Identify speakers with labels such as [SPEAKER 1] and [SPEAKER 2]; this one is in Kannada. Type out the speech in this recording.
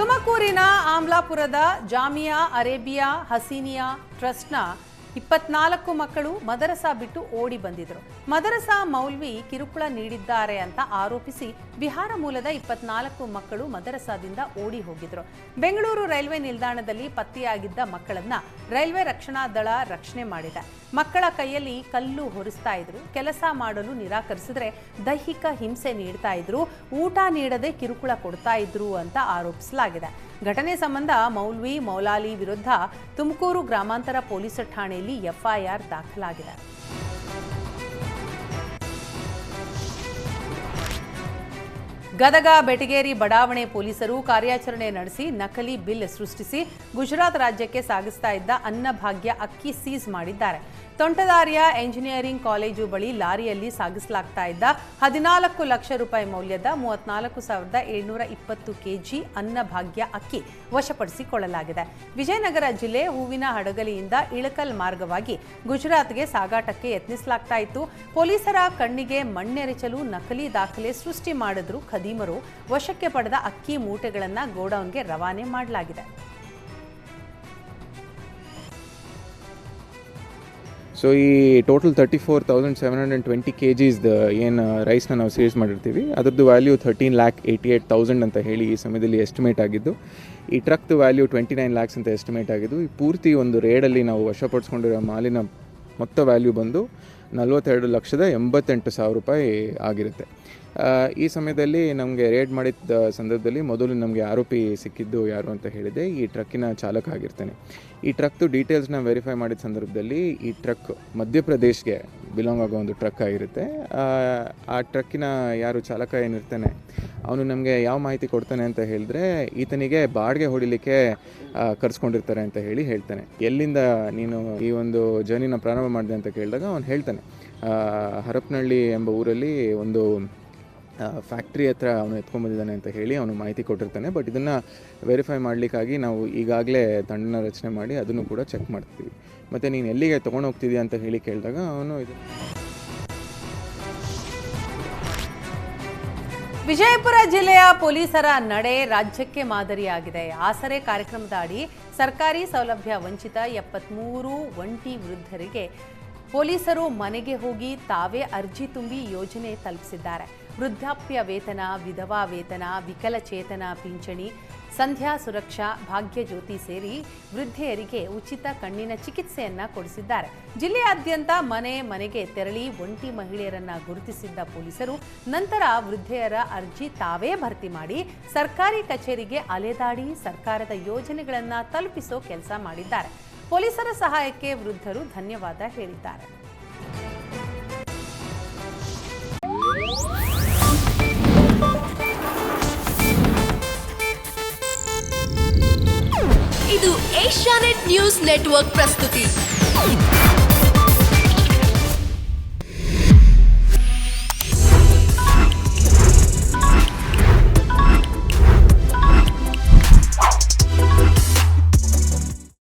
[SPEAKER 1] ತುಮಕೂರಿನ ಆಮ್ಲಾಪುರದ ಜಾಮಿಯಾ ಅರೇಬಿಯಾ ಹಸೀನಿಯಾ ಟ್ರಸ್ಟ್ನ 24 ಮಕ್ಕಳು ಮದರಸಾ ಬಿಟ್ಟು ಓಡಿ ಬಂದಿದ್ರು. ಮದರಸಾ ಮೌಲ್ವಿ ಕಿರುಕುಳ ನೀಡಿದ್ದಾರೆ ಅಂತ ಆರೋಪಿಸಿ ಬಿಹಾರ ಮೂಲದ 24 ಮಕ್ಕಳು ಮದರಸಾದಿಂದ ಓಡಿ ಹೋಗಿದ್ರು. ಬೆಂಗಳೂರು ರೈಲ್ವೆ ನಿಲ್ದಾಣದಲ್ಲಿ ಪತ್ತೆಯಾಗಿದ್ದ ಮಕ್ಕಳನ್ನ ರೈಲ್ವೆ ರಕ್ಷಣಾ ದಳ ರಕ್ಷಣೆ ಮಾಡಿದೆ. ಮಕ್ಕಳ ಕೈಯಲ್ಲಿ ಕಲ್ಲು ಹೊರಿಸ್ತಾ ಇದ್ರು, ಕೆಲಸ ಮಾಡಲು ನಿರಾಕರಿಸಿದ್ರೆ ದೈಹಿಕ ಹಿಂಸೆ ನೀಡ್ತಾ ಇದ್ರು, ಊಟ ನೀಡದೆ ಕಿರುಕುಳ ಕೊಡ್ತಾ ಇದ್ರು ಅಂತ ಆರೋಪಿಸಲಾಗಿದೆ. ಘಟನೆ ಸಂಬಂಧ ಮೌಲ್ವಿ ಮೌಲಾಲಿ ವಿರುದ್ಧ ತುಮಕೂರು ಗ್ರಾಮಾಂತರ ಪೊಲೀಸ್ ಠಾಣೆಯಲ್ಲಿ ಎಫ್ಐಆರ್ ದಾಖಲಾಗಿದೆ. ಗದಗ ಬೆಟಗೇರಿ ಬಡಾವಣೆ ಪೊಲೀಸರು ಕಾರ್ಯಾಚರಣೆ ನಡೆಸಿ ನಕಲಿ ಬಿಲ್ ಸೃಷ್ಟಿಸಿ ಗುಜರಾತ್ ರಾಜ್ಯಕ್ಕೆ ಸಾಗಿಸ್ತಾ ಇದ್ದ ಅನ್ನಭಾಗ್ಯ ಅಕ್ಕಿ ಸೀಸ್ ಮಾಡಿದ್ದಾರೆ. ತೊಂಟದಾರ್ಯ ಎಂಜಿನಿಯರಿಂಗ್ ಕಾಲೇಜು ಬಳಿ ಲಾರಿಯಲ್ಲಿ ಸಾಗಿಸಲಾಗ್ತಾ ಇದ್ದ 14 ಲಕ್ಷ ರೂಪಾಯಿ ಮೌಲ್ಯದ 34,720 ಕೆಜಿ ಅನ್ನಭಾಗ್ಯ ಅಕ್ಕಿ ವಶಪಡಿಸಿಕೊಳ್ಳಲಾಗಿದೆ. ವಿಜಯನಗರ ಜಿಲ್ಲೆ ಹೂವಿನ ಹಡಗಲಿಯಿಂದ ಇಳಕಲ್ ಮಾರ್ಗವಾಗಿ ಗುಜರಾತ್ಗೆ ಸಾಗಾಟಕ್ಕೆ ಯತ್ನಿಸಲಾಗ್ತಾ ಇತ್ತು. ಪೊಲೀಸರ ಕಣ್ಣಿಗೆ ಮಣ್ಣೆರಚಲು ನಕಲಿ ದಾಖಲೆ ಸೃಷ್ಟಿ ಮಾಡಿದ್ರು ಖದೀಮರು. ವಶಕ್ಕೆ ಪಡೆದ ಅಕ್ಕಿ ಮೂಟೆಗಳನ್ನು ಗೋಡೌನ್ಗೆ ರವಾನೆ ಮಾಡಲಾಗಿದೆ.
[SPEAKER 2] ಸೊ ಈ ಟೋಟಲ್ 34,720 kgs ಏನು ರೈಸ್ನ ನಾವು ಸೇಲ್ಸ್ ಮಾಡಿರ್ತೀವಿ, ಅದರದ್ದು ವ್ಯಾಲ್ಯೂ 13,88,000 ಅಂತ ಹೇಳಿ ಈ ಸಮಯದಲ್ಲಿ ಎಸ್ಟಿಮೇಟ್ ಆಗಿದ್ದು, ಈ ಟ್ರಕ್ದು ವ್ಯಾಲ್ಯೂ 29 lakhs ಅಂತ ಎಸ್ಟಿಮೇಟ್ ಆಗಿದ್ದು, ಈ ಪೂರ್ತಿ ಒಂದು ರೇಡಲ್ಲಿ ನಾವು ವಶಪಡಿಸ್ಕೊಂಡಿರೋ ಮಾಲಿನ ಮೊತ್ತ ವ್ಯಾಲ್ಯೂ ಬಂದು 42,88,000 ರೂಪಾಯಿ ಆಗಿರುತ್ತೆ. ಈ ಸಮಯದಲ್ಲಿ ನಮಗೆ ರೇಡ್ ಮಾಡಿದ ಸಂದರ್ಭದಲ್ಲಿ ಮೊದಲು ನಮಗೆ ಆರೋಪಿ ಸಿಕ್ಕಿದ್ದು ಯಾರು ಅಂತ ಹೇಳಿದೆ, ಈ ಟ್ರಕ್ಕಿನ ಚಾಲಕ ಆಗಿರ್ತಾನೆ. ಈ ಟ್ರಕ್ದು ಡೀಟೇಲ್ಸ್ನ ವೆರಿಫೈ ಮಾಡಿದ ಸಂದರ್ಭದಲ್ಲಿ ಈ ಟ್ರಕ್ ಮಧ್ಯಪ್ರದೇಶ್ಗೆ ಬಿಲಾಂಗ್ ಆಗೋ ಒಂದು ಟ್ರಕ್ ಆಗಿರುತ್ತೆ. ಆ ಟ್ರಕ್ಕಿನ ಯಾರು ಚಾಲಕ ಏನಿರ್ತಾನೆ ಅವನು ನಮಗೆ ಯಾವ ಮಾಹಿತಿ ಕೊಡ್ತಾನೆ ಅಂತ ಹೇಳಿದ್ರೆ, ಈತನಿಗೆ ಬಾಡಿಗೆ ಹೊಡಿಲಿಕ್ಕೆ ಕರೆಸ್ಕೊಂಡಿರ್ತಾರೆ ಅಂತ ಹೇಳ್ತಾನೆ. ಎಲ್ಲಿಂದ ನೀನು ಈ ಒಂದು ಜರ್ನಿನ ಪ್ರಾರಂಭ ಮಾಡಿದೆ ಅಂತ ಕೇಳಿದಾಗ ಅವನು ಹೇಳ್ತಾನೆ, ಹರಪನಹಳ್ಳಿ ಎಂಬ ಊರಲ್ಲಿ ಒಂದು ಫ್ಯಾಕ್ಟ್ರಿ ಹತ್ರ ಅವನು ಎತ್ಕೊಂಡ್ಬಂದಿದ್ದಾನೆ ಅಂತ ಹೇಳಿ ಅವನು ಮಾಹಿತಿ ಕೊಟ್ಟಿರ್ತಾನೆ. ಬಟ್ ಇದನ್ನು ವೆರಿಫೈ ಮಾಡಲಿಕ್ಕಾಗಿ ನಾವು ಈಗಾಗಲೇ ತಂಡನ ರಚನೆ ಮಾಡಿ ಅದನ್ನು ಕೂಡ ಚೆಕ್ ಮಾಡ್ತೀವಿ. ಮತ್ತು ನೀನು ಎಲ್ಲಿಗೆ ತೊಗೊಂಡು ಹೋಗ್ತಿದ್ಯಾ ಅಂತ ಹೇಳಿ ಕೇಳಿದಾಗ ಅವನು ಇದು.
[SPEAKER 1] ವಿಜಯಪುರ ಜಿಲ್ಲೆಯ ಪೊಲೀಸರ ನಡೆ ರಾಜ್ಯಕ್ಕೆ ಮಾದರಿಯಾಗಿದೆ. ಆಸರೆ ಕಾರ್ಯಕ್ರಮದ ಅಡಿ ಸರ್ಕಾರಿ ಸೌಲಭ್ಯ ವಂಚಿತ 73 ಒಂಟಿ ವೃದ್ಧರಿಗೆ ಪೊಲೀಸರು ಮನೆಗೆ ಹೋಗಿ ತಾವೇ ಅರ್ಜಿ ತುಂಬಿ ಯೋಜನೆ ತಲುಪಿಸಿದ್ದಾರೆ. ವೃದ್ಧಾಪ್ಯ ವೇತನ, ವಿಧವಾ ವೇತನ, ವಿಕಲಚೇತನ ಪಿಂಚಣಿ, ಸಂಧ್ಯಾ ಸುರಕ್ಷಾ, ಭಾಗ್ಯ ಜ್ಯೋತಿ ಸೇರಿ ವೃದ್ಧೆಯರಿಗೆ ಉಚಿತ ಕಣ್ಣಿನ ಚಿಕಿತ್ಸೆಯನ್ನ ಕೊಡಿಸಿದ್ದಾರೆ. ಜಿಲ್ಲೆಯಾದ್ಯಂತ ಮನೆ ಮನೆಗೆ ತೆರಳಿ ಒಂಟಿ ಮಹಿಳೆಯರನ್ನ ಗುರುತಿಸಿದ್ದ ಪೊಲೀಸರು ನಂತರ ವೃದ್ಧೆಯರ ಅರ್ಜಿ ತಾವೇ ಭರ್ತಿ ಮಾಡಿ ಸರ್ಕಾರಿ ಕಚೇರಿಗೆ ಅಲೆದಾಡಿ ಸರ್ಕಾರದ ಯೋಜನೆಗಳನ್ನ ತಲುಪಿಸೋ ಕೆಲಸ ಮಾಡಿದ್ದಾರೆ. ಪೊಲೀಸರ ಸಹಾಯಕ್ಕೆ ವೃದ್ಧರು ಧನ್ಯವಾದ ಹೇಳಿದ್ದಾರೆ.
[SPEAKER 3] ಇದು ಏಷ್ಯಾನೆಟ್ ನ್ಯೂಸ್ ನೆಟ್ವರ್ಕ್ ಪ್ರಸ್ತುತಿ.